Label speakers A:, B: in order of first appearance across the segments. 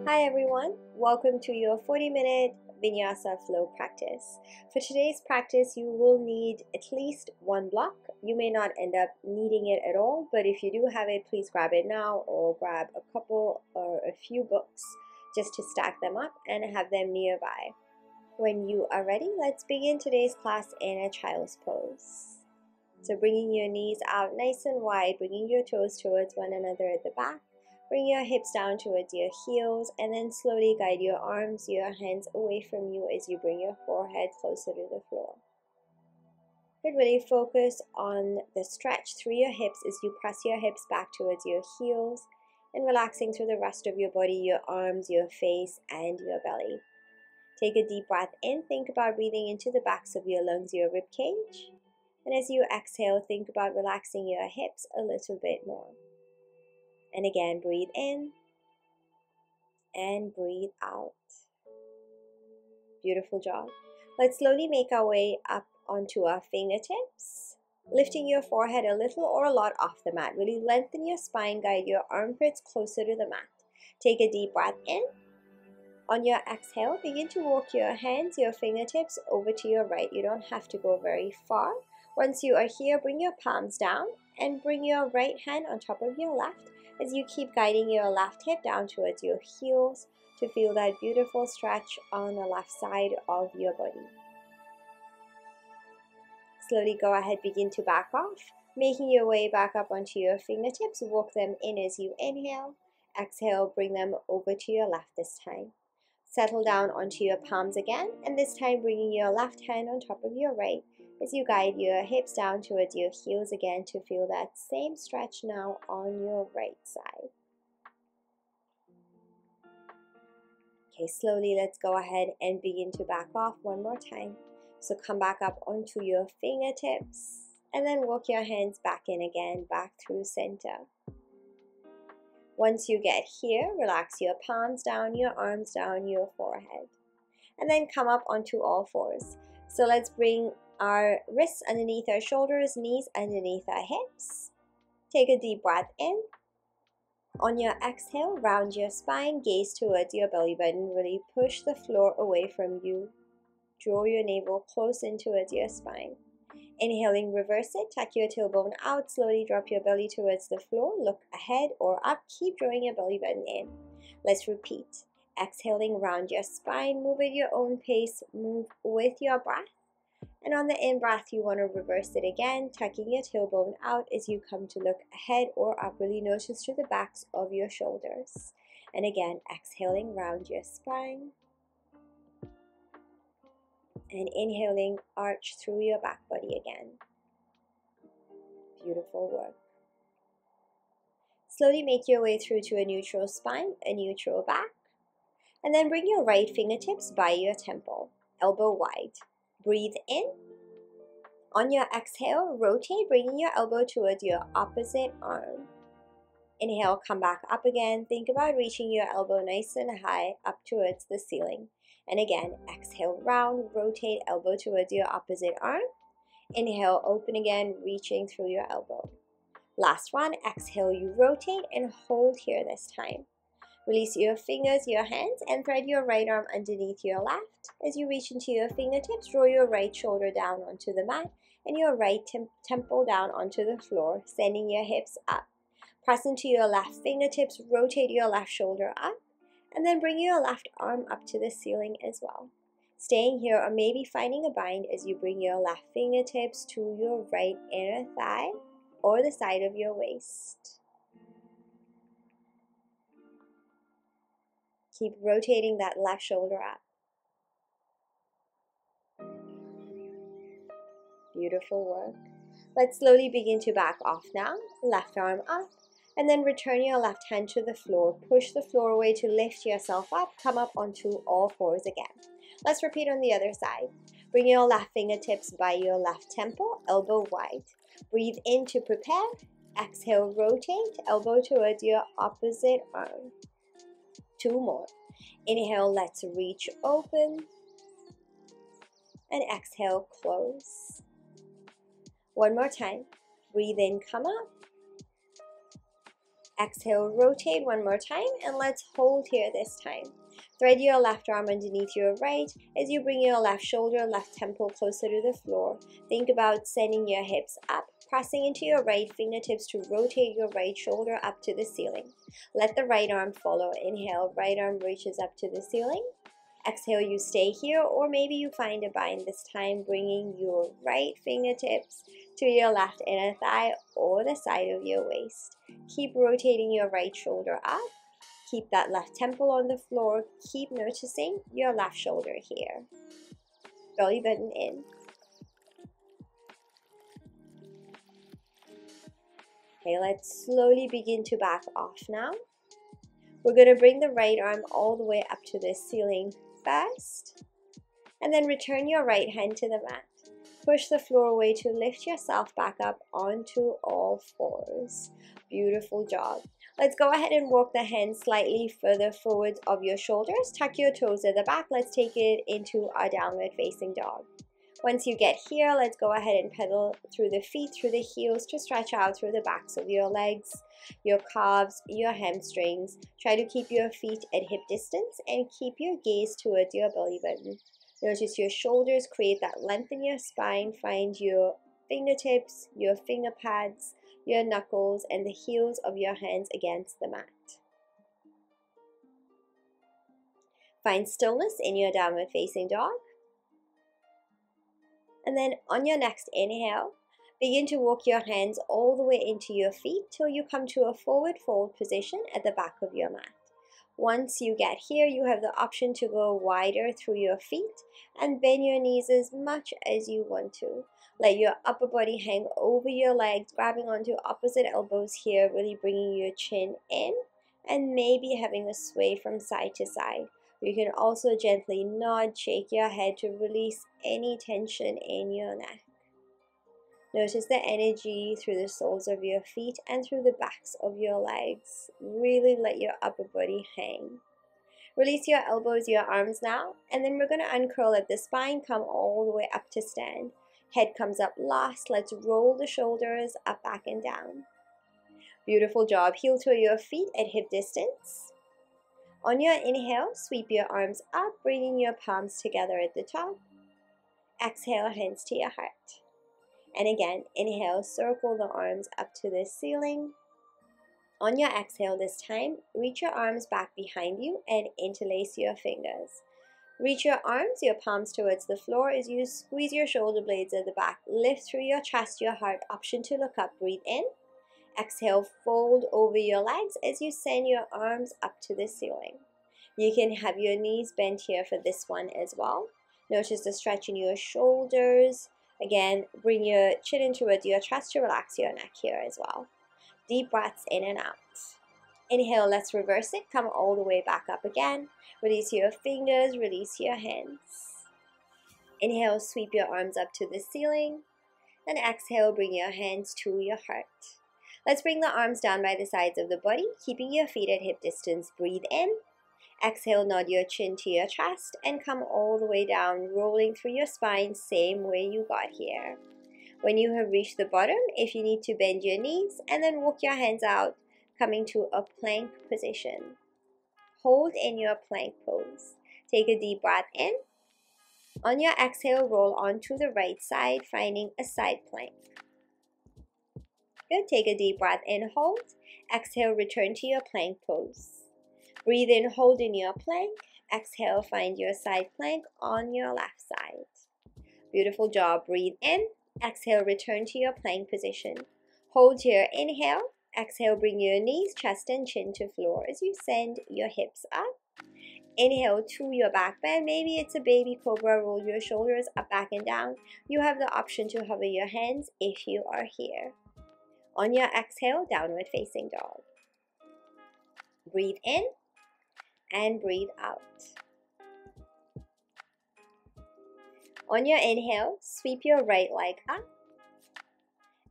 A: Hi everyone, welcome to your 40-minute Vinyasa flow practice. For today's practice, you will need at least one block. You may not end up needing it at all, but if you do have it, please grab it now or grab a couple or a few books just to stack them up and have them nearby. When you are ready, let's begin today's class in a child's pose. So bringing your knees out nice and wide, bringing your toes towards one another at the back. Bring your hips down towards your heels and then slowly guide your arms, your hands away from you as you bring your forehead closer to the floor. Good, really focus on the stretch through your hips as you press your hips back towards your heels and relaxing through the rest of your body, your arms, your face, and your belly. Take a deep breath in, think about breathing into the backs of your lungs, your rib cage. And as you exhale, think about relaxing your hips a little bit more. And again, breathe in and breathe out. Beautiful job. Let's slowly make our way up onto our fingertips, lifting your forehead a little or a lot off the mat. Really lengthen your spine, guide your armpits closer to the mat. Take a deep breath in. On your exhale, begin to walk your hands, your fingertips over to your right. You don't have to go very far. Once you are here, bring your palms down and bring your right hand on top of your left as you keep guiding your left hip down towards your heels to feel that beautiful stretch on the left side of your body. Slowly go ahead, begin to back off, making your way back up onto your fingertips. Walk them in as you inhale. Exhale, bring them over to your left this time. Settle down onto your palms again, and this time bringing your left hand on top of your right as you guide your hips down towards your heels again to feel that same stretch now on your right side. Okay, slowly let's go ahead and begin to back off one more time. So come back up onto your fingertips and then walk your hands back in again, back through center. Once you get here, relax your palms down, your arms down, your forehead. And then come up onto all fours. So let's bring our wrists underneath our shoulders, knees underneath our hips. Take a deep breath in. On your exhale, round your spine, gaze towards your belly button. Really push the floor away from you. Draw your navel close in towards your spine. Inhaling, reverse it. Tuck your tailbone out. Slowly drop your belly towards the floor. Look ahead or up. Keep drawing your belly button in. Let's repeat. Exhaling, round your spine. Move at your own pace. Move with your breath. And on the in-breath, you want to reverse it again, tucking your tailbone out as you come to look ahead or up. Really notice to the backs of your shoulders. And again, exhaling, round your spine. And inhaling, arch through your back body again. Beautiful work. Slowly make your way through to a neutral spine, a neutral back. And then bring your right fingertips by your temple, elbow wide. Breathe in. On your exhale, rotate, bringing your elbow towards your opposite arm. Inhale, come back up again. Think about reaching your elbow nice and high up towards the ceiling. And again, exhale, round, rotate, elbow towards your opposite arm. Inhale, open again, reaching through your elbow. Last one, exhale, you rotate and hold here this time. Release your fingers, your hands, and thread your right arm underneath your left. As you reach into your fingertips, draw your right shoulder down onto the mat and your right temple down onto the floor, sending your hips up. Press into your left fingertips, rotate your left shoulder up, and then bring your left arm up to the ceiling as well. Staying here or maybe finding a bind as you bring your left fingertips to your right inner thigh or the side of your waist. Keep rotating that left shoulder up. Beautiful work. Let's slowly begin to back off now. Left arm up. And then return your left hand to the floor. Push the floor away to lift yourself up. Come up onto all fours again. Let's repeat on the other side. Bring your left fingertips by your left temple, elbow wide. Breathe in to prepare. Exhale, rotate, elbow towards your opposite arm. 2 more. Inhale, let's reach open. And exhale, close. One more time. Breathe in, come up. Exhale, rotate one more time, and let's hold here this time. Thread your left arm underneath your right as you bring your left shoulder, left temple closer to the floor. Think about sending your hips up, pressing into your right fingertips to rotate your right shoulder up to the ceiling. Let the right arm follow. Inhale, right arm reaches up to the ceiling. Exhale, you stay here, or maybe you find a bind this time, bringing your right fingertips to your left inner thigh or the side of your waist. Keep rotating your right shoulder up. Keep that left temple on the floor. Keep noticing your left shoulder here. Belly button in. Okay, let's slowly begin to back off now. We're going to bring the right arm all the way up to the ceiling first, and then return your right hand to the mat. Push the floor away to lift yourself back up onto all fours. Beautiful job. Let's go ahead and walk the hands slightly further forward of your shoulders. Tuck your toes at the back. Let's take it into our downward facing dog. Once you get here, let's go ahead and pedal through the feet, through the heels to stretch out through the backs of your legs, your calves, your hamstrings. Try to keep your feet at hip distance and keep your gaze towards your belly button. Notice your shoulders, create that length in your spine. Find your fingertips, your finger pads, your knuckles, and the heels of your hands against the mat. Find stillness in your downward facing dog. And then on your next inhale, begin to walk your hands all the way into your feet till you come to a forward fold position at the back of your mat. Once you get here, you have the option to go wider through your feet and bend your knees as much as you want to. Let your upper body hang over your legs, grabbing onto opposite elbows here, really bringing your chin in and maybe having a sway from side to side. You can also gently nod, shake your head to release any tension in your neck. Notice the energy through the soles of your feet and through the backs of your legs. Really let your upper body hang. Release your elbows, your arms now, and then we're going to uncurl at the spine, come all the way up to stand. Head comes up last. Let's roll the shoulders up, back, and down. Beautiful job. Heel to your feet at hip distance. On your inhale, sweep your arms up, bringing your palms together at the top. Exhale, hands to your heart. And again, inhale, circle the arms up to the ceiling. On your exhale this time, reach your arms back behind you and interlace your fingers. Reach your arms, your palms towards the floor as you squeeze your shoulder blades at the back. Lift through your chest, your heart. Option to look up. Breathe in. Exhale, fold over your legs as you send your arms up to the ceiling. You can have your knees bent here for this one as well. Notice the stretch in your shoulders. Again, bring your chin in towards your chest to relax your neck here as well. Deep breaths in and out. Inhale, let's reverse it. Come all the way back up again. Release your fingers, release your hands. Inhale, sweep your arms up to the ceiling. And exhale, bring your hands to your heart. Let's bring the arms down by the sides of the body, keeping your feet at hip distance. Breathe in. Exhale, nod your chin to your chest and come all the way down, rolling through your spine, same way you got here. When you have reached the bottom, if you need to bend your knees and then walk your hands out, coming to a plank position. Hold in your plank pose. Take a deep breath in. On your exhale, roll onto the right side, finding a side plank. Good. Take a deep breath in, hold. Exhale, return to your plank pose. Breathe in, hold in your plank. Exhale, find your side plank on your left side. Beautiful job. Breathe in. Exhale, return to your plank position. Hold here. Inhale. Exhale, bring your knees, chest, and chin to floor as you send your hips up. Inhale to your back bend. Maybe it's a baby cobra. Roll your shoulders up, back, and down. You have the option to hover your hands if you are here. On your exhale, downward facing dog. Breathe in and breathe out. On your inhale, sweep your right leg up.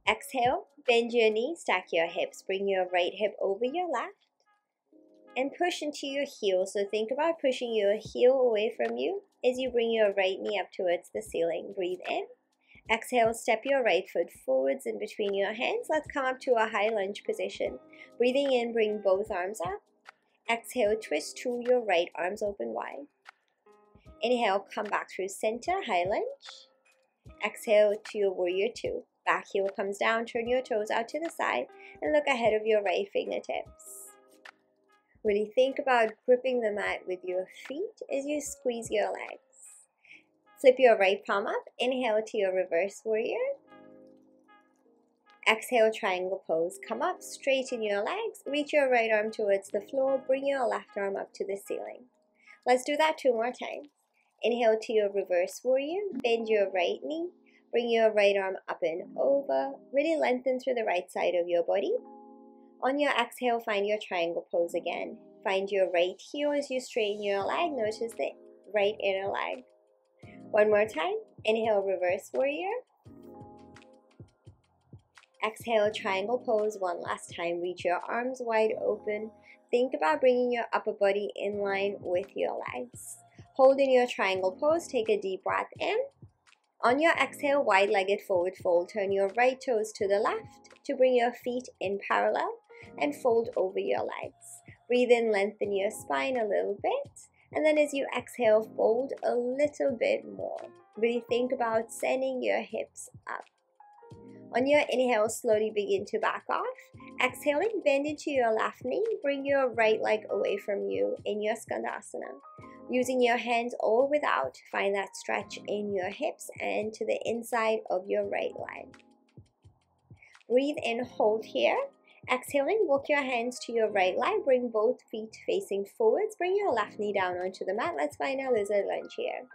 A: Exhale, bend your knees, stack your hips, bring your right hip over your left, and push into your heel. So think about pushing your heel away from you as you bring your right knee up towards the ceiling. Breathe in. Exhale, step your right foot forwards in between your hands. Let's come up to a high lunge position. Breathing in, bring both arms up. Exhale, twist to your right, arms open wide. Inhale, come back through center, high lunge. Exhale to your warrior two. Back heel comes down, turn your toes out to the side, and look ahead of your right fingertips. Really think about gripping the mat with your feet as you squeeze your legs. Flip your right palm up, inhale to your reverse warrior. Exhale, triangle pose. Come up, straighten your legs, reach your right arm towards the floor, bring your left arm up to the ceiling. Let's do that 2 more times. Inhale to your reverse warrior, bend your right knee, bring your right arm up and over, really lengthen through the right side of your body. On your exhale, find your triangle pose again. Find your right heel as you straighten your leg, notice the right inner leg. 1 more time, inhale, reverse warrior. Exhale, triangle pose 1 last time. Reach your arms wide open. Think about bringing your upper body in line with your legs. Hold in your triangle pose, take a deep breath in. On your exhale, wide-legged forward fold. Turn your right toes to the left to bring your feet in parallel and fold over your legs. Breathe in, lengthen your spine a little bit. And then as you exhale, fold a little bit more. Really think about sending your hips up. On your inhale, slowly begin to back off. Exhaling, bend into your left knee. Bring your right leg away from you in your skandasana. Using your hands or without, find that stretch in your hips and to the inside of your right leg. Breathe in, hold here. Exhaling, walk your hands to your right leg. Bring both feet facing forwards. Bring your left knee down onto the mat. Let's find our lizard lunge here.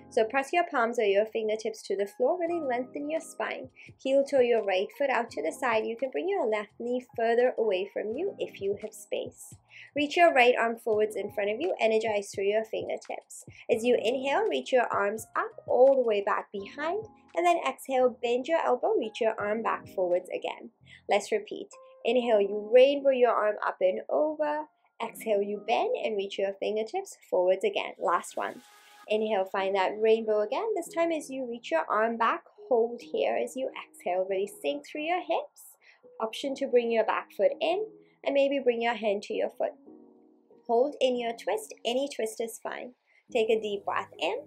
A: So press your palms or your fingertips to the floor. Really lengthen your spine. Heel toe your right foot out to the side. You can bring your left knee further away from you if you have space. Reach your right arm forwards in front of you. Energize through your fingertips. As you inhale, reach your arms up all the way back behind. And then exhale, bend your elbow, reach your arm back forwards again. Let's repeat. Inhale, you rainbow your arm up and over. Exhale, you bend and reach your fingertips forwards again. Last one. Inhale, find that rainbow again. This time as you reach your arm back, hold here as you exhale. Really sink through your hips. Option to bring your back foot in and maybe bring your hand to your foot. Hold in your twist. Any twist is fine. Take a deep breath in.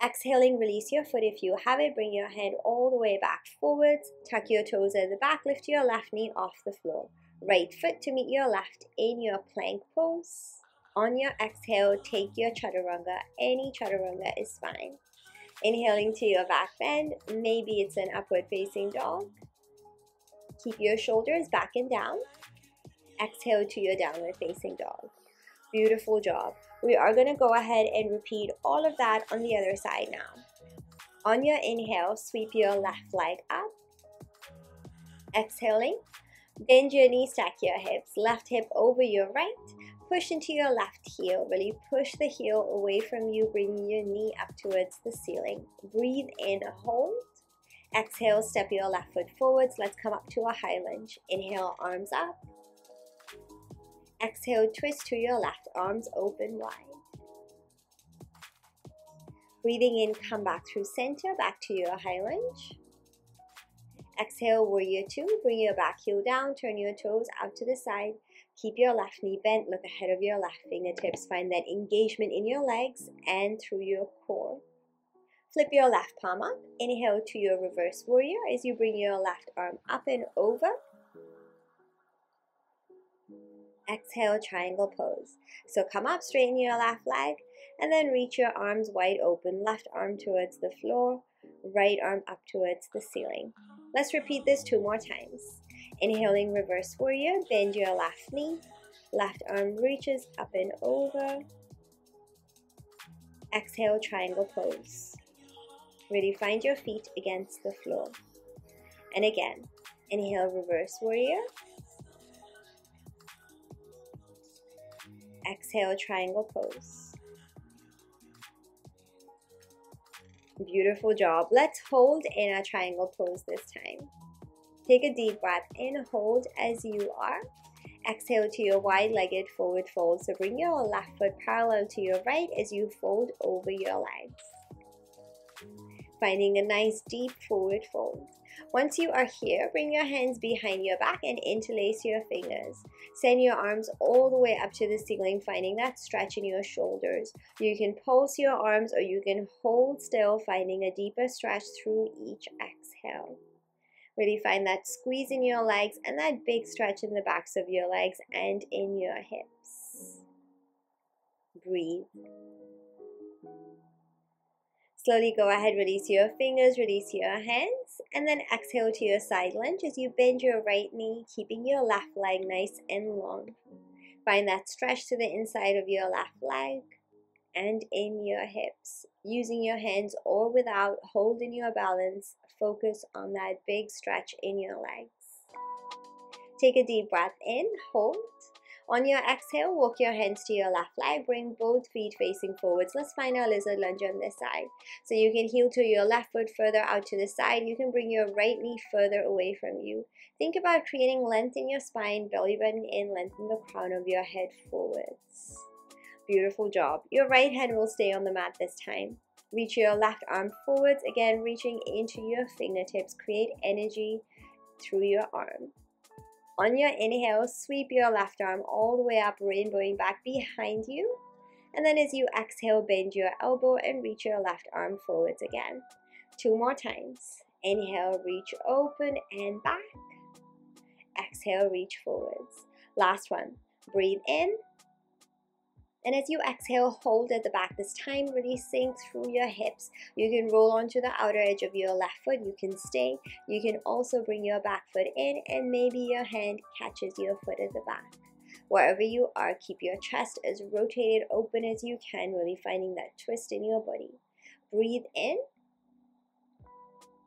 A: Exhaling, release your foot if you have it. Bring your head all the way back forwards. Tuck your toes at the back. Lift your left knee off the floor. Right foot to meet your left in your plank pose. On your exhale, take your chaturanga. Any chaturanga is fine. Inhaling to your back bend. Maybe it's an upward facing dog. Keep your shoulders back and down. Exhale to your downward facing dog. Beautiful job. We are going to go ahead and repeat all of that on the other side now. On your inhale, sweep your left leg up. Exhaling, bend your knees, stack your hips. Left hip over your right. Push into your left heel. Really push the heel away from you, bringing your knee up towards the ceiling. Breathe in, hold. Exhale, step your left foot forwards. Let's come up to a high lunge. Inhale, arms up. Exhale, twist to your left, arms open wide. Breathing in, come back through center, back to your high lunge. Exhale, warrior two, bring your back heel down, turn your toes out to the side. Keep your left knee bent, look ahead of your left fingertips. Find that engagement in your legs and through your core. Flip your left palm up. Inhale to your reverse warrior as you bring your left arm up and over. Exhale, triangle pose. So come up, straighten your left leg, and then reach your arms wide open. Left arm towards the floor, right arm up towards the ceiling. Let's repeat this 2 more times. Inhaling, reverse warrior, bend your left knee. Left arm reaches up and over. Exhale, triangle pose. Really find your feet against the floor. And again, inhale, reverse warrior. Exhale, triangle pose. Beautiful job. Let's hold in a triangle pose this time. Take a deep breath in, hold as you are. Exhale to your wide-legged forward fold. So bring your left foot parallel to your right as you fold over your legs. finding a nice deep forward fold. Once you are here, bring your hands behind your back and interlace your fingers. Send your arms all the way up to the ceiling, finding that stretch in your shoulders. You can pulse your arms or you can hold still, finding a deeper stretch through each exhale. Really find that squeeze in your legs and that big stretch in the backs of your legs and in your hips. Breathe. Slowly go ahead, release your fingers, release your hands, and then exhale to your side lunge as you bend your right knee, keeping your left leg nice and long. Find that stretch to the inside of your left leg and in your hips. Using your hands or without, holding your balance, focus on that big stretch in your legs. Take a deep breath in, hold. On your exhale, walk your hands to your left leg, bring both feet facing forwards. Let's find our lizard lunge on this side. So you can heel to your left foot further out to the side. You can bring your right knee further away from you. Think about creating length in your spine, belly button in, lengthen the crown of your head forwards. Beautiful job. Your right hand will stay on the mat this time. Reach your left arm forwards, again reaching into your fingertips. Create energy through your arm. On your inhale, sweep your left arm all the way up, rainbowing back behind you. And then as you exhale, bend your elbow and reach your left arm forwards again. 2 more times. Inhale, reach open and back. Exhale, reach forwards. Last one. Breathe in. And as you exhale, hold at the back this time, really sink through your hips. You can roll onto the outer edge of your left foot. You can stay. You can also bring your back foot in and maybe your hand catches your foot at the back. Wherever you are, keep your chest as rotated open as you can, really finding that twist in your body. Breathe in.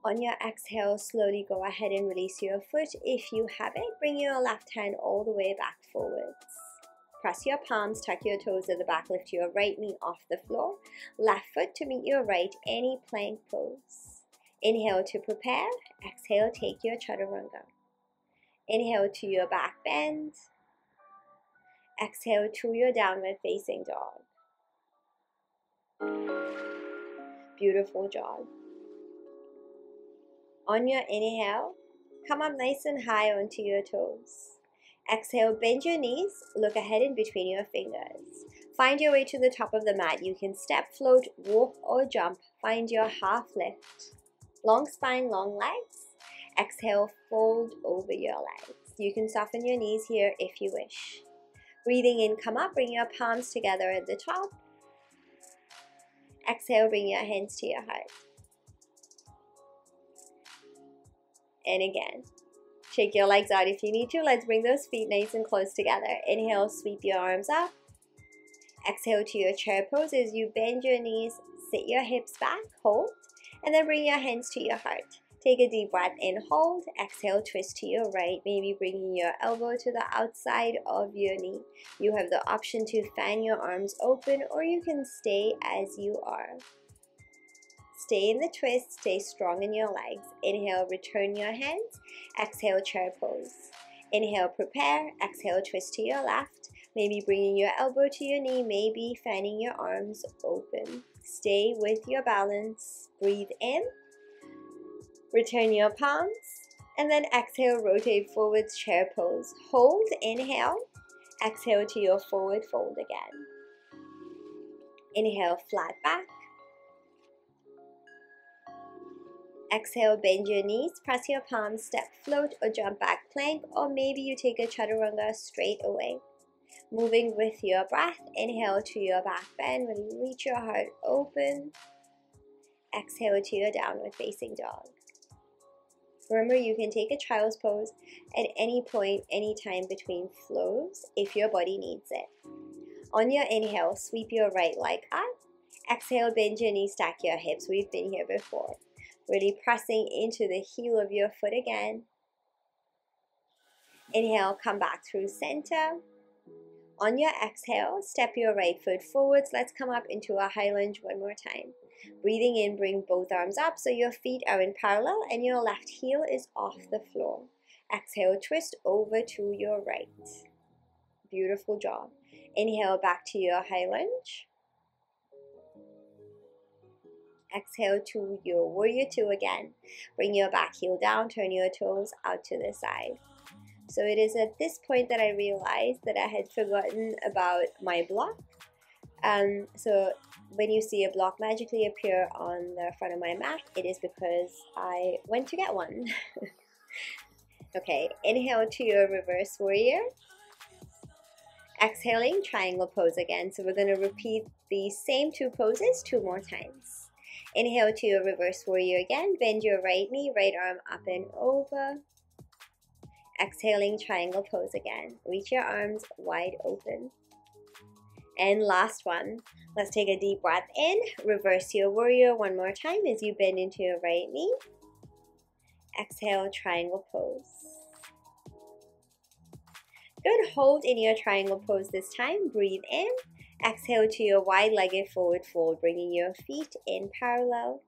A: On your exhale, slowly go ahead and release your foot. If you have it, bring your left hand all the way back forwards. Press your palms, tuck your toes at the back, lift your right knee off the floor. Left foot to meet your right, any plank pose. Inhale to prepare. Exhale, take your chaturanga. Inhale to your back bend. Exhale to your downward facing dog. Beautiful job. On your inhale, come up nice and high onto your toes. Exhale, bend your knees, look ahead in between your fingers. Find your way to the top of the mat. You can step, float, walk, or jump. Find your half lift. Long spine, long legs. Exhale, fold over your legs. You can soften your knees here if you wish. Breathing in, come up, bring your palms together at the top. Exhale, bring your hands to your heart. And again. Shake your legs out if you need to. Let's bring those feet nice and close together. Inhale, sweep your arms up. Exhale to your chair pose as you bend your knees, sit your hips back, hold, and then bring your hands to your heart. Take a deep breath in, hold. Exhale, twist to your right, maybe bringing your elbow to the outside of your knee. You have the option to fan your arms open or you can stay as you are. Stay in the twist, stay strong in your legs. Inhale, return your hands. Exhale, chair pose. Inhale, prepare. Exhale, twist to your left. Maybe bringing your elbow to your knee, maybe fanning your arms open. Stay with your balance. Breathe in. Return your palms. And then exhale, rotate forwards, chair pose. Hold, inhale. Exhale to your forward fold again. Inhale, flat back. Exhale, bend your knees, press your palms, step, float, or jump back plank, or maybe you take a chaturanga straight away. Moving with your breath, inhale to your back bend, really reach your heart open. Exhale to your downward facing dog. Remember, you can take a child's pose at any point, anytime between flows if your body needs it. On your inhale, sweep your right leg up. Exhale, bend your knees, stack your hips. We've been here before. Really pressing into the heel of your foot again. Inhale, come back through center. On your exhale, step your right foot forwards. Let's come up into a high lunge one more time. Breathing in, bring both arms up so your feet are in parallel and your left heel is off the floor. Exhale, twist over to your right. Beautiful job. Inhale, back to your high lunge. Exhale to your warrior two again. Bring your back heel down, turn your toes out to the side. So it is at this point that I realized that I had forgotten about my block. So when you see a block magically appear on the front of my mat, it is because I went to get one. Okay, inhale to your reverse warrior. Exhaling, triangle pose again. So we're going to repeat the same two poses 2 more times. Inhale to your reverse warrior again. Bend your right knee, right arm up and over. Exhaling, triangle pose again. Reach your arms wide open. And last one. Let's take a deep breath in. Reverse your warrior one more time as you bend into your right knee. Exhale, triangle pose. Good, hold in your triangle pose this time. Breathe in. Exhale to your wide-legged forward fold, bringing your feet in parallel.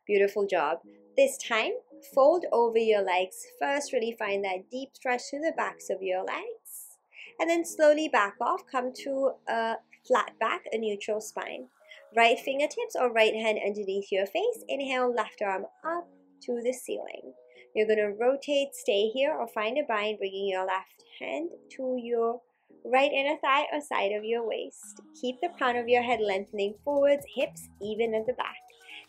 A: Beautiful job. This time, fold over your legs. First, really find that deep stretch to the backs of your legs. And then slowly back off. Come to a flat back, a neutral spine. Right fingertips or right hand underneath your face. Inhale, left arm up to the ceiling. You're going to rotate, stay here, or find a bind, bringing your left hand to your right inner thigh or side of your waist. Keep the crown of your head lengthening forwards, hips even at the back.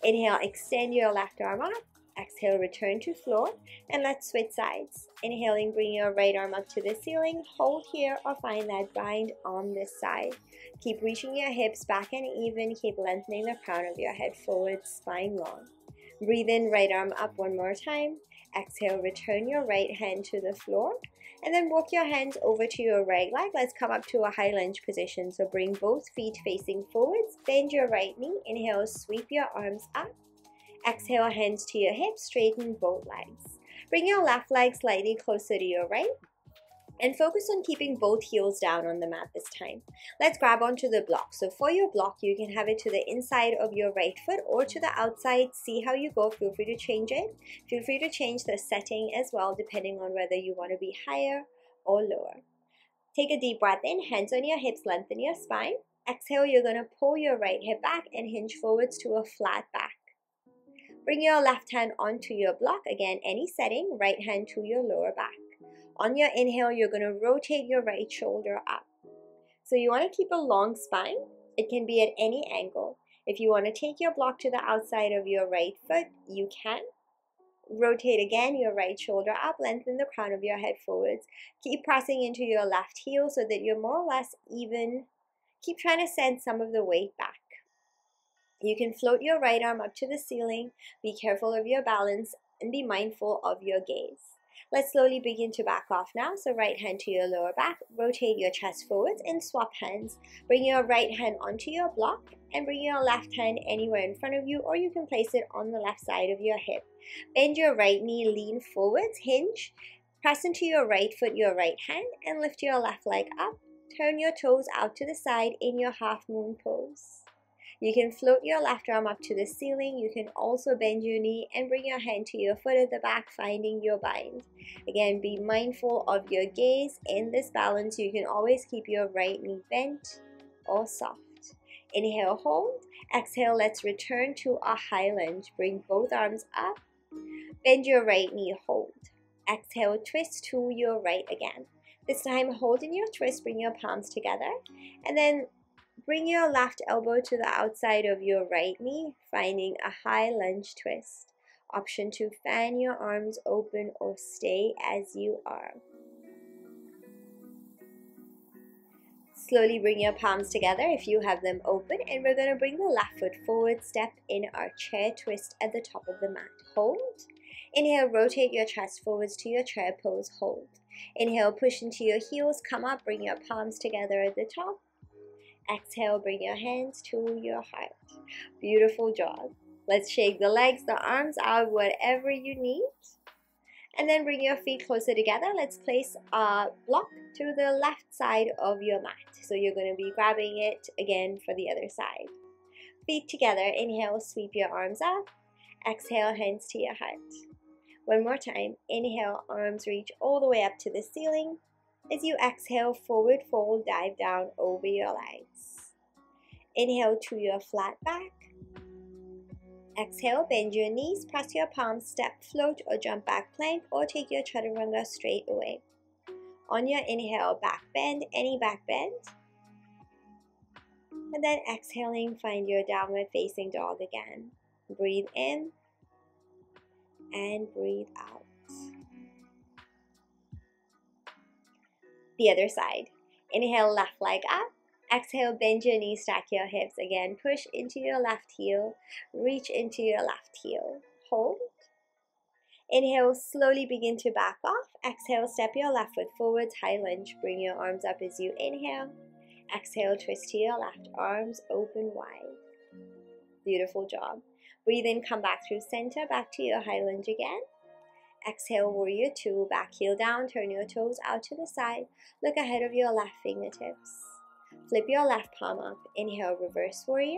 A: Inhale, extend your left arm up. Exhale, return to floor, and let's switch sides. Inhaling, bring your right arm up to the ceiling. Hold here or find that bind on this side. Keep reaching your hips back and even. Keep lengthening the crown of your head forward, spine long. Breathe in, right arm up one more time. Exhale, return your right hand to the floor. And then walk your hands over to your right leg. Let's come up to a high lunge position. So bring both feet facing forwards. Bend your right knee. Inhale, sweep your arms up. Exhale, hands to your hips. Straighten both legs. Bring your left leg slightly closer to your right. And focus on keeping both heels down on the mat this time. Let's grab onto the block. So for your block, you can have it to the inside of your right foot or to the outside. See how you go. Feel free to change it. Feel free to change the setting as well, depending on whether you want to be higher or lower. Take a deep breath in. Hands on your hips, lengthen your spine. Exhale, you're going to pull your right hip back and hinge forwards to a flat back. Bring your left hand onto your block. Again, any setting, right hand to your lower back. On your inhale, you're going to rotate your right shoulder up. So you want to keep a long spine. It can be at any angle. If you want to take your block to the outside of your right foot, you can. Rotate again your right shoulder up, lengthen the crown of your head forwards. Keep pressing into your left heel so that you're more or less even. Keep trying to send some of the weight back. You can float your right arm up to the ceiling. Be careful of your balance and be mindful of your gaze. Let's slowly begin to back off now. So right hand to your lower back, rotate your chest forwards and swap hands. Bring your right hand onto your block and bring your left hand anywhere in front of you, or you can place it on the left side of your hip. Bend your right knee, lean forwards, hinge. Press into your right foot, your right hand, and lift your left leg up. Turn your toes out to the side in your half moon pose. You can float your left arm up to the ceiling. You can also bend your knee and bring your hand to your foot at the back, finding your bind. Again, be mindful of your gaze. In this balance, you can always keep your right knee bent or soft. Inhale, hold. Exhale, let's return to a high lunge. Bring both arms up. Bend your right knee, hold. Exhale, twist to your right again. This time, hold in your twist, bring your palms together, and then bring your left elbow to the outside of your right knee, finding a high lunge twist. Option to fan your arms open or stay as you are. Slowly bring your palms together if you have them open, and we're going to bring the left foot forward, step in our chair twist at the top of the mat. Hold. Inhale, rotate your chest forwards to your chair pose, hold. Inhale, push into your heels, come up, bring your palms together at the top. Exhale, bring your hands to your heart. Beautiful job. Let's shake the legs, the arms out, whatever you need. And then bring your feet closer together. Let's place a block to the left side of your mat. So you're going to be grabbing it again for the other side. Feet together. Inhale, sweep your arms up. Exhale, hands to your heart. One more time. Inhale, arms reach all the way up to the ceiling. As you exhale, forward fold, dive down over your legs. Inhale to your flat back. Exhale, bend your knees, press your palms, step, float, or jump back plank, or take your chaturanga straight away. On your inhale, back bend, any back bend. And then exhaling, find your downward facing dog again. Breathe in and breathe out. The other side. Inhale, left leg up. Exhale, bend your knees, stack your hips. Again, push into your left heel. Reach into your left heel. Hold. Inhale, slowly begin to back off. Exhale, step your left foot forwards, high lunge. Bring your arms up as you inhale. Exhale, twist to your left, arms open wide. Beautiful job. Breathe in, come back through center, back to your high lunge again. Exhale, warrior two, back heel down, turn your toes out to the side. Look ahead of your left fingertips. Flip your left palm up. Inhale, reverse warrior.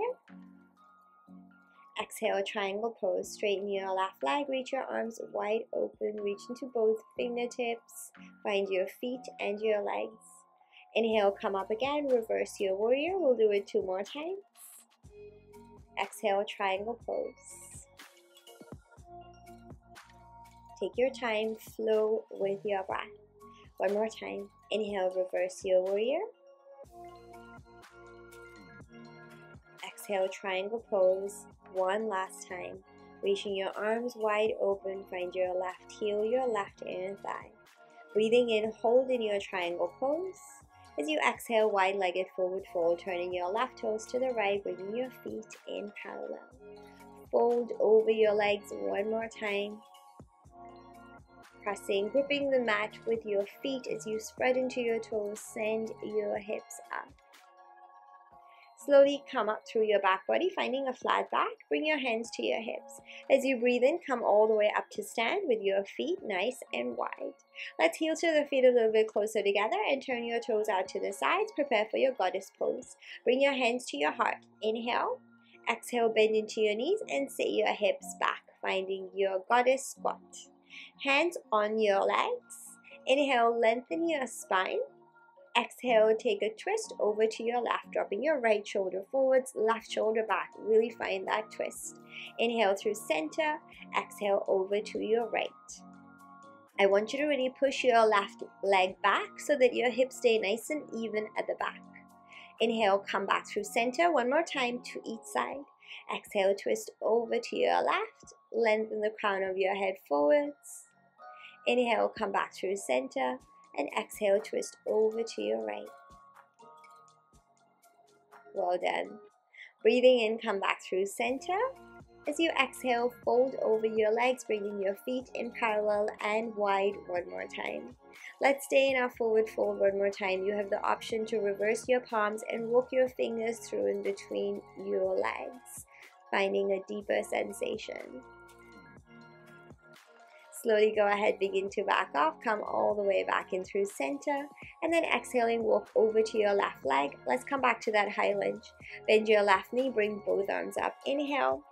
A: Exhale, triangle pose. Straighten your left leg, reach your arms wide open, reach into both fingertips. Find your feet and your legs. Inhale, come up again, reverse your warrior. We'll do it 2 more times. Exhale, triangle pose. Take your time, flow with your breath. 1 more time. Inhale, reverse your warrior. Exhale, triangle pose. 1 last time. Reaching your arms wide open, find your left heel, your left inner thigh. Breathing in, hold in your triangle pose. As you exhale, wide-legged forward fold, turning your left toes to the right, bringing your feet in parallel. Fold over your legs 1 more time. Pressing, gripping the mat with your feet as you spread into your toes, send your hips up. Slowly come up through your back body, finding a flat back. Bring your hands to your hips. As you breathe in, come all the way up to stand with your feet nice and wide. Let's heel to the feet a little bit closer together and turn your toes out to the sides. Prepare for your goddess pose. Bring your hands to your heart. Inhale. Exhale, bend into your knees and sit your hips back, finding your goddess squat. Hands on your legs. Inhale, lengthen your spine. Exhale, take a twist over to your left, dropping your right shoulder forwards, left shoulder back. Really find that twist. Inhale through center, exhale over to your right. I want you to really push your left leg back so that your hips stay nice and even at the back. Inhale, come back through center 1 more time to each side. Exhale, twist over to your left, lengthen the crown of your head forwards. Inhale, come back through center. And exhale, twist over to your right. Well done. Breathing in, come back through center. As you exhale, fold over your legs, bringing your feet in parallel and wide 1 more time. Let's stay in our forward fold 1 more time. You have the option to reverse your palms and walk your fingers through in between your legs, finding a deeper sensation. Slowly go ahead, begin to back off, come all the way back in through center, and then exhaling, walk over to your left leg. Let's come back to that high lunge. Bend your left knee, bring both arms up. Inhale,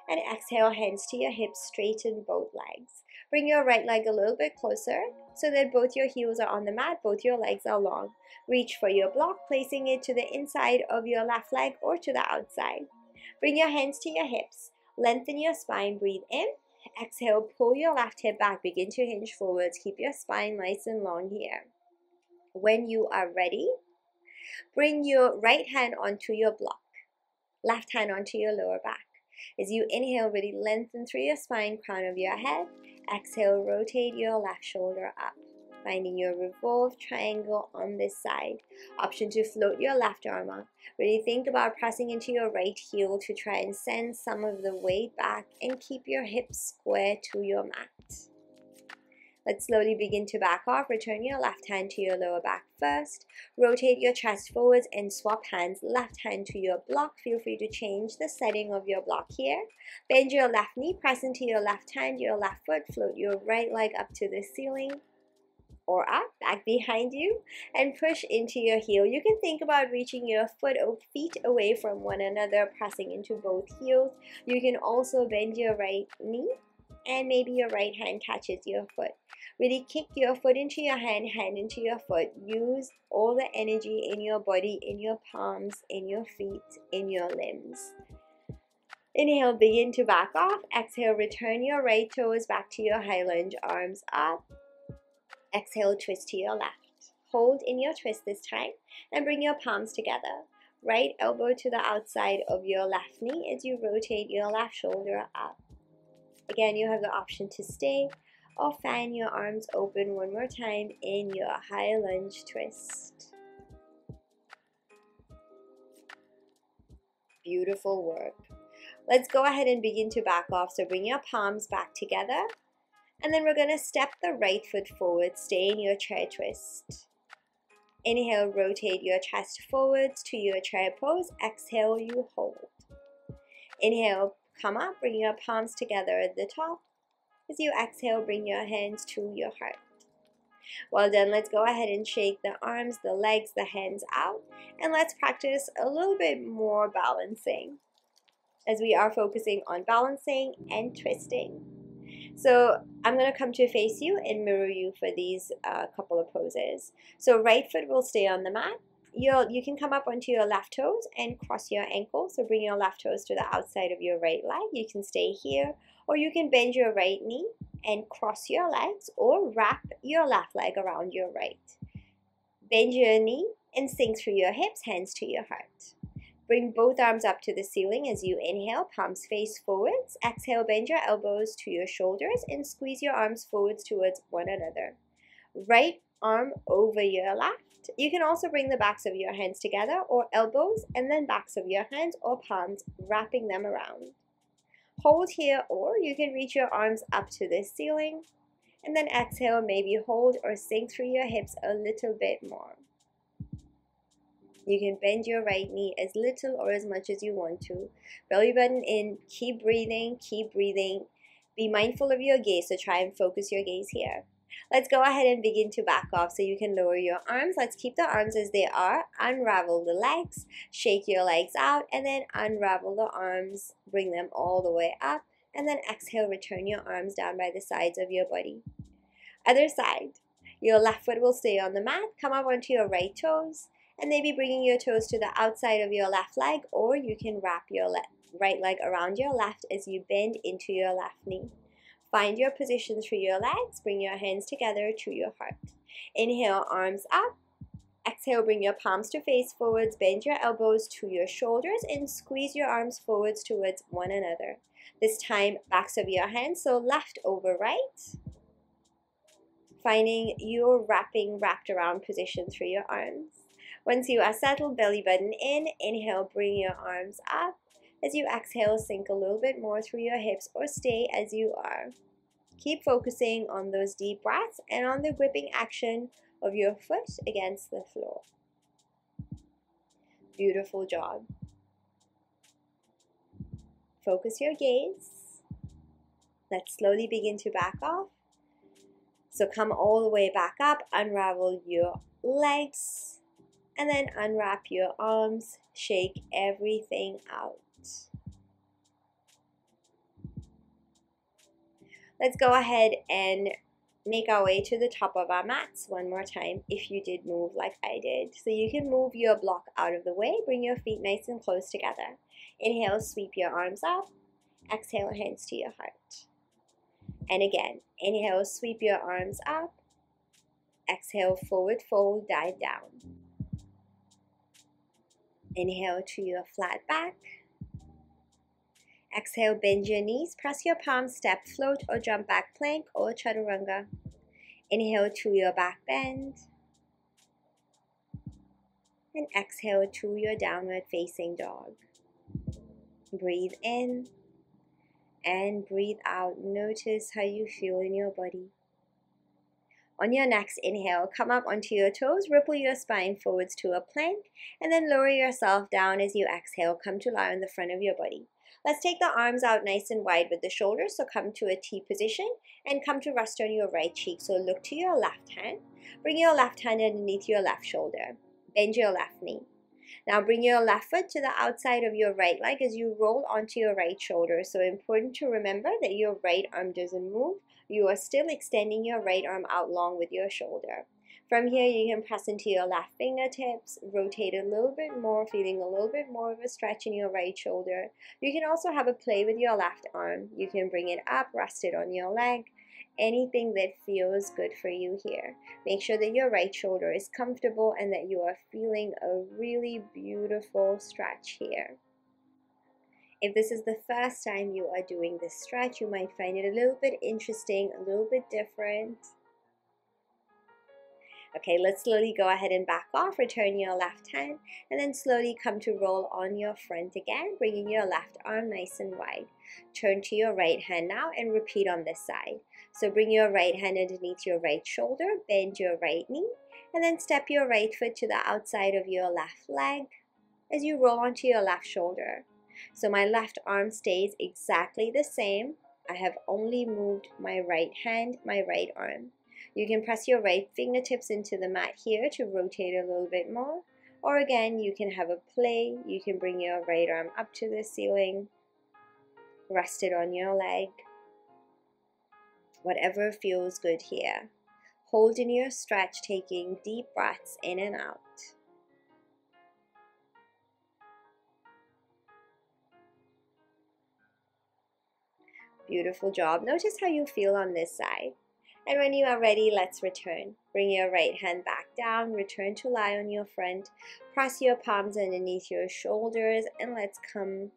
A: and exhale, hands to your hips, straighten both legs. Bring your right leg a little bit closer so that both your heels are on the mat, both your legs are long. Reach for your block, placing it to the inside of your left leg or to the outside. Bring your hands to your hips, lengthen your spine, breathe in. Exhale, pull your left hip back, begin to hinge forwards. Keep your spine nice and long here. When you are ready, bring your right hand onto your block, left hand onto your lower back. As you inhale, really lengthen through your spine, crown of your head. Exhale, rotate your left shoulder up, finding your revolved triangle on this side. Option to float your left arm up. Really think about pressing into your right heel to try and send some of the weight back and keep your hips square to your mat. Let's slowly begin to back off. Return your left hand to your lower back first. Rotate your chest forwards and swap hands. Left hand to your block. Feel free to change the setting of your block here. Bend your left knee, press into your left hand, your left foot. Float your right leg up to the ceiling or up, back behind you, and push into your heel. You can think about reaching your feet away from one another, pressing into both heels. You can also bend your right knee and maybe your right hand catches your foot. Really kick your foot into your hand, hand into your foot. Use all the energy in your body, in your palms, in your feet, in your limbs. Inhale, begin to back off. Exhale, return your right toes back to your high lunge, arms up. Exhale, twist to your left. Hold in your twist this time and bring your palms together. Right elbow to the outside of your left knee as you rotate your left shoulder up. Again, you have the option to stay or fan your arms open one more time in your high lunge twist. Beautiful work. Let's go ahead and begin to back off. So bring your palms back together. And then we're going to step the right foot forward. Stay in your chair twist. Inhale, rotate your chest forwards to your chair pose. Exhale, you hold. Inhale, come up, bring your palms together at the top. As you exhale, bring your hands to your heart. Well done. Let's go ahead and shake the arms, the legs, the hands out. And let's practice a little bit more balancing, as we are focusing on balancing and twisting. So I'm going to come to face you and mirror you for these couple of poses. So right foot will stay on the mat. You can come up onto your left toes and cross your ankles. So bring your left toes to the outside of your right leg. You can stay here, or you can bend your right knee and cross your legs, or wrap your left leg around your right. Bend your knee and sink through your hips, hands to your heart. Bring both arms up to the ceiling as you inhale, palms face forwards. Exhale, bend your elbows to your shoulders and squeeze your arms forwards towards one another. Right arm over your left. You can also bring the backs of your hands together, or elbows and then backs of your hands or palms, wrapping them around. Hold here, or you can reach your arms up to the ceiling. And then exhale, maybe hold or sink through your hips a little bit more. You can bend your right knee as little or as much as you want to. Belly button in, keep breathing, keep breathing. Be mindful of your gaze, so try and focus your gaze here. Let's go ahead and begin to back off so you can lower your arms. Let's keep the arms as they are. Unravel the legs, shake your legs out, and then unravel the arms. Bring them all the way up, and then exhale, return your arms down by the sides of your body. Other side. Your left foot will stay on the mat. Come up onto your right toes, and maybe bringing your toes to the outside of your left leg, or you can wrap your right leg around your left as you bend into your left knee. Find your position through your legs. Bring your hands together to your heart. Inhale, arms up. Exhale, bring your palms to face forwards. Bend your elbows to your shoulders and squeeze your arms forwards towards one another. This time, backs of your hands, so left over right. Finding your wrapped around position through your arms. Once you are settled, belly button in. Inhale, bring your arms up. As you exhale, sink a little bit more through your hips, or stay as you are. Keep focusing on those deep breaths and on the gripping action of your foot against the floor. Beautiful job. Focus your gaze. Let's slowly begin to back off. So come all the way back up, unravel your legs, and then unwrap your arms, shake everything out. Let's go ahead and make our way to the top of our mats one more time if you did move like I did. So you can move your block out of the way, bring your feet nice and close together. Inhale, sweep your arms up. Exhale, hands to your heart. And again, inhale, sweep your arms up. Exhale, forward fold, dive down. Inhale to your flat back. Exhale, bend your knees, press your palms, step, float, or jump back plank or chaturanga. Inhale to your back bend. And exhale to your downward facing dog. Breathe in and breathe out. Notice how you feel in your body. On your next inhale, come up onto your toes, ripple your spine forwards to a plank, and then lower yourself down as you exhale. Come to lie on the front of your body. Let's take the arms out nice and wide with the shoulders, so come to a T position and come to rest on your right cheek. So look to your left hand. Bring your left hand underneath your left shoulder. Bend your left knee. Now bring your left foot to the outside of your right leg as you roll onto your right shoulder. So important to remember that your right arm doesn't move. You are still extending your right arm out long with your shoulder. From here, you can press into your left fingertips, rotate a little bit more, feeling a little bit more of a stretch in your right shoulder. You can also have a play with your left arm. You can bring it up, rest it on your leg. Anything that feels good for you here. Make sure that your right shoulder is comfortable and that you are feeling a really beautiful stretch here. If this is the first time you are doing this stretch, you might find it a little bit interesting, a little bit different. Okay, let's slowly go ahead and back off, return your left hand, and then slowly come to roll on your front again, bringing your left arm nice and wide. Turn to your right hand now and repeat on this side. So bring your right hand underneath your right shoulder, bend your right knee, and then step your right foot to the outside of your left leg as you roll onto your left shoulder. So my left arm stays exactly the same. I have only moved my right hand, my right arm. You can press your right fingertips into the mat here to rotate a little bit more. Or again, you can have a play. You can bring your right arm up to the ceiling. Rest it on your leg. Whatever feels good here. Hold in your stretch, taking deep breaths in and out. Beautiful job. Notice how you feel on this side. And when you are ready, let's return. Bring your right hand back down, return to lie on your front, press your palms underneath your shoulders, and let's come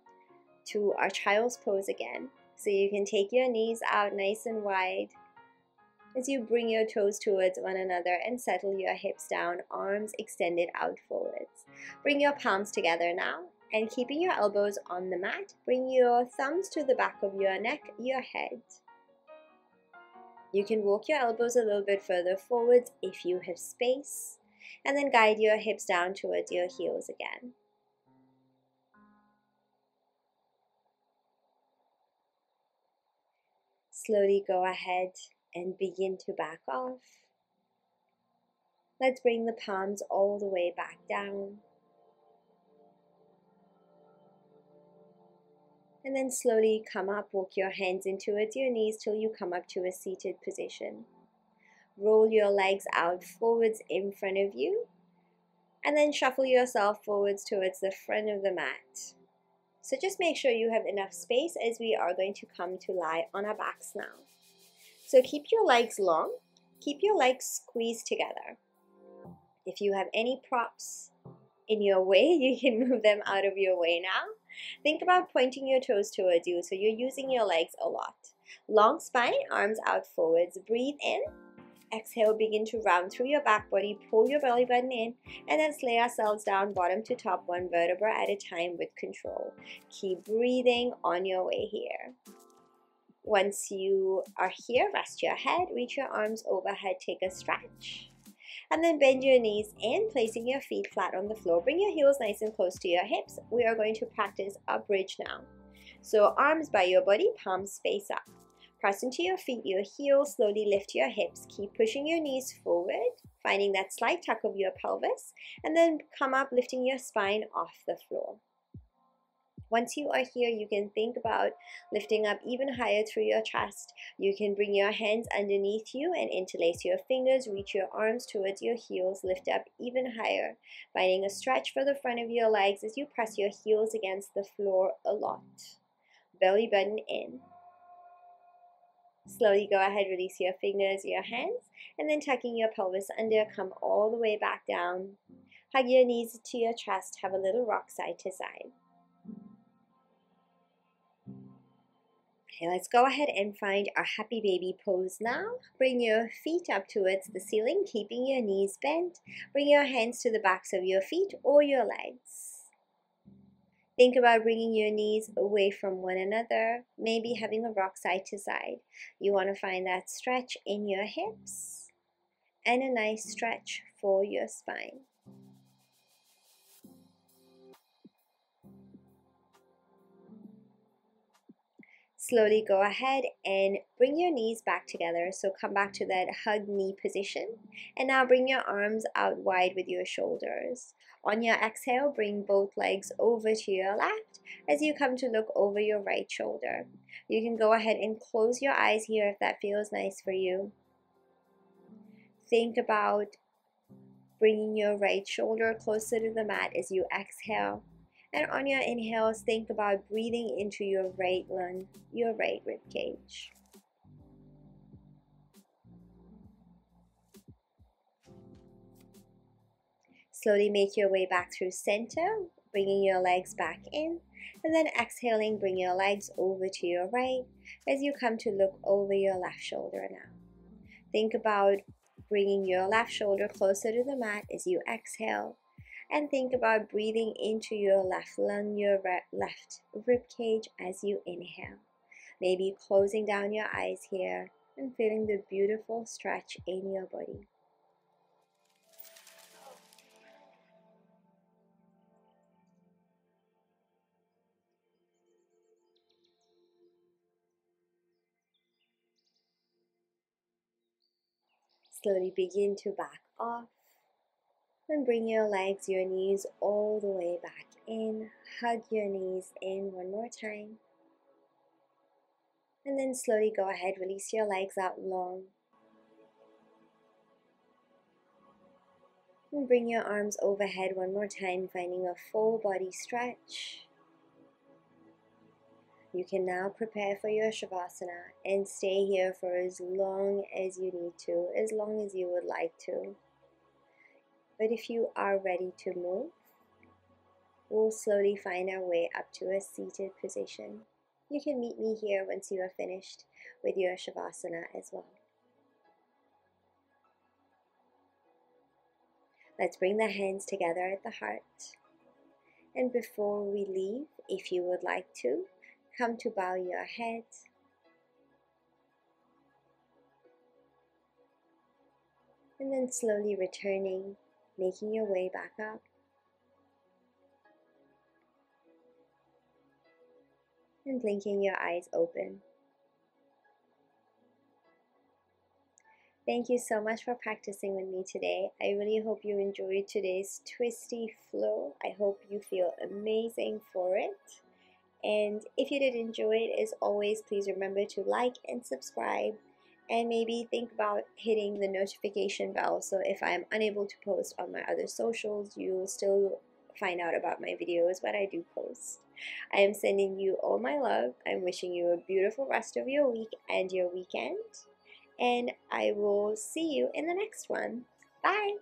A: to our child's pose again. So you can take your knees out nice and wide as you bring your toes towards one another and settle your hips down, arms extended out forwards. Bring your palms together now, and keeping your elbows on the mat, bring your thumbs to the back of your neck, your head. You can walk your elbows a little bit further forwards if you have space, and then guide your hips down towards your heels again. Slowly go ahead and begin to back off. Let's bring the palms all the way back down. And then slowly come up, walk your hands in towards your knees till you come up to a seated position. Roll your legs out forwards in front of you, and then shuffle yourself forwards towards the front of the mat. So just make sure you have enough space as we are going to come to lie on our backs now. So keep your legs long, keep your legs squeezed together. If you have any props in your way, you can move them out of your way now. Think about pointing your toes towards you, so you're using your legs a lot. Long spine, arms out forwards. Breathe in. Exhale, begin to round through your back body, pull your belly button in, and then lay ourselves down bottom to top, one vertebra at a time with control. Keep breathing on your way here. Once you are here, rest your head, reach your arms overhead, take a stretch. And then bend your knees in, placing your feet flat on the floor. Bring your heels nice and close to your hips. We are going to practice a bridge now. So arms by your body, palms face up. Press into your feet, your heels, slowly lift your hips. Keep pushing your knees forward, finding that slight tuck of your pelvis, and then come up, lifting your spine off the floor. Once you are here, you can think about lifting up even higher through your chest. You can bring your hands underneath you and interlace your fingers, reach your arms towards your heels, lift up even higher, finding a stretch for the front of your legs as you press your heels against the floor a lot. Belly button in. Slowly go ahead, release your fingers, your hands, and then tucking your pelvis under, come all the way back down. Hug your knees to your chest, have a little rock side to side. Okay, let's go ahead and find our happy baby pose now. Bring your feet up towards the ceiling, keeping your knees bent. Bring your hands to the backs of your feet or your legs. Think about bringing your knees away from one another, maybe having a rock side to side. You want to find that stretch in your hips and a nice stretch for your spine. Slowly go ahead and bring your knees back together. So come back to that hug knee position. And now bring your arms out wide with your shoulders. On your exhale, bring both legs over to your left as you come to look over your right shoulder. You can go ahead and close your eyes here if that feels nice for you. Think about bringing your right shoulder closer to the mat as you exhale. And on your inhales, think about breathing into your right lung, your right rib cage. Slowly make your way back through center, bringing your legs back in. And then exhaling, bring your legs over to your right as you come to look over your left shoulder now. Think about bringing your left shoulder closer to the mat as you exhale. And think about breathing into your left lung, your left rib cage as you inhale. Maybe closing down your eyes here and feeling the beautiful stretch in your body. Slowly begin to back off and bring your legs, your knees all the way back in. Hug your knees in one more time. And then slowly go ahead, release your legs out long. And bring your arms overhead one more time, finding a full body stretch. You can now prepare for your Shavasana and stay here for as long as you need to, as long as you would like to. But if you are ready to move, we'll slowly find our way up to a seated position. You can meet me here once you are finished with your Shavasana as well. Let's bring the hands together at the heart. And before we leave, if you would like to, come to bow your head. And then slowly returning, making your way back up. And blinking your eyes open. Thank you so much for practicing with me today. I really hope you enjoyed today's twisty flow. I hope you feel amazing for it. And if you did enjoy it, as always, please remember to like and subscribe. And maybe think about hitting the notification bell so if I'm unable to post on my other socials, you'll still find out about my videos when I do post. I am sending you all my love. I'm wishing you a beautiful rest of your week and your weekend. And I will see you in the next one. Bye!